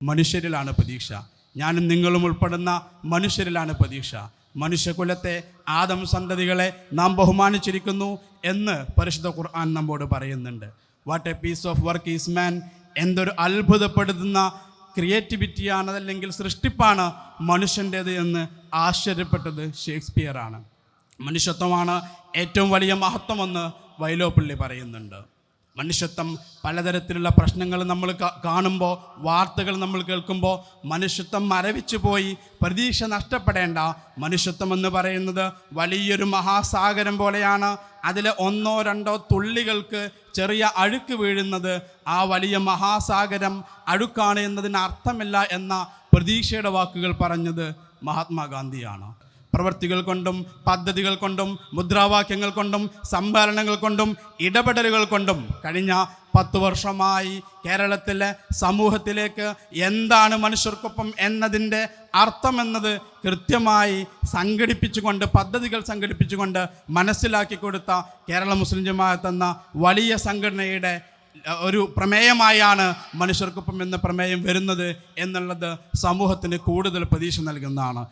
മനുഷ്യരിലാണ് പ്രതീക്ഷ. ഞാനും നിങ്ങളും ഉൾപ്പെടുന്ന മനുഷ്യരിലാണ് പ്രതീക്ഷ. മനുഷ്യകുലത്തെ ആദം സന്തതികളെ നാം ബഹുമാനിച്ചിരിക്കുന്നു എന്ന് പരിശുദ്ധ ഖുർആൻ നമ്മോട് പറയുന്നുണ്ട്. What a piece of work is man. എന്തൊരു അത്ഭുതപ്പെടുത്തുന്ന ക്രിയേറ്റിവിറ്റിയാണ്, അതല്ലെങ്കിൽ സൃഷ്ടിപ്പാണ് മനുഷ്യൻ്റേത് എന്ന് ആശ്ചര്യപ്പെട്ടത് ഷേക്സ്പിയറാണ്. മനുഷ്യത്വമാണ് ഏറ്റവും വലിയ മഹത്വമെന്ന് വൈലോപ്പിള്ളി പറയുന്നുണ്ട്. മനുഷ്യത്വം പലതരത്തിലുള്ള പ്രശ്നങ്ങൾ നമ്മൾ കാണുമ്പോൾ, വാർത്തകൾ നമ്മൾ കേൾക്കുമ്പോൾ മനുഷ്യത്വം മരവിച്ചു പോയി പ്രതീക്ഷ നഷ്ടപ്പെടേണ്ട. മനുഷ്യത്വം എന്ന് പറയുന്നത് വലിയൊരു മഹാസാഗരം പോലെയാണ്. അതിൽ ഒന്നോ രണ്ടോ തുള്ളികൾക്ക് ചെറിയ അഴുക്ക് വീഴുന്നത് ആ വലിയ മഹാസാഗരം അഴുക്കാണ് എന്നതിന് അർത്ഥമില്ല എന്ന പ്രതീക്ഷയുടെ വാക്കുകൾ പറഞ്ഞത് മഹാത്മാഗാന്ധിയാണ്. പ്രവൃത്തികൾ കൊണ്ടും പദ്ധതികൾ കൊണ്ടും മുദ്രാവാക്യങ്ങൾ കൊണ്ടും സമ്മേളനങ്ങൾ കൊണ്ടും ഇടപെടലുകൾ കൊണ്ടും കഴിഞ്ഞ 10 വർഷമായി കേരളത്തിലെ സമൂഹത്തിലേക്ക് എന്താണ് മനുഷ്യർക്കൊപ്പം എന്നതിൻ്റെ അർത്ഥമെന്നത് കൃത്യമായി സംഘടിപ്പിച്ചുകൊണ്ട്, പദ്ധതികൾ സംഘടിപ്പിച്ചുകൊണ്ട് മനസ്സിലാക്കി കൊടുത്ത കേരള മുസ്ലിം ജമാഅത്ത് എന്ന വലിയ സംഘടനയുടെ ഒരു പ്രമേയമായാണ് മനുഷ്യർക്കൊപ്പം എന്ന പ്രമേയം വരുന്നത് എന്നുള്ളത് സമൂഹത്തിന് കൂടുതൽ പ്രതീക്ഷ നൽകുന്നതാണ്.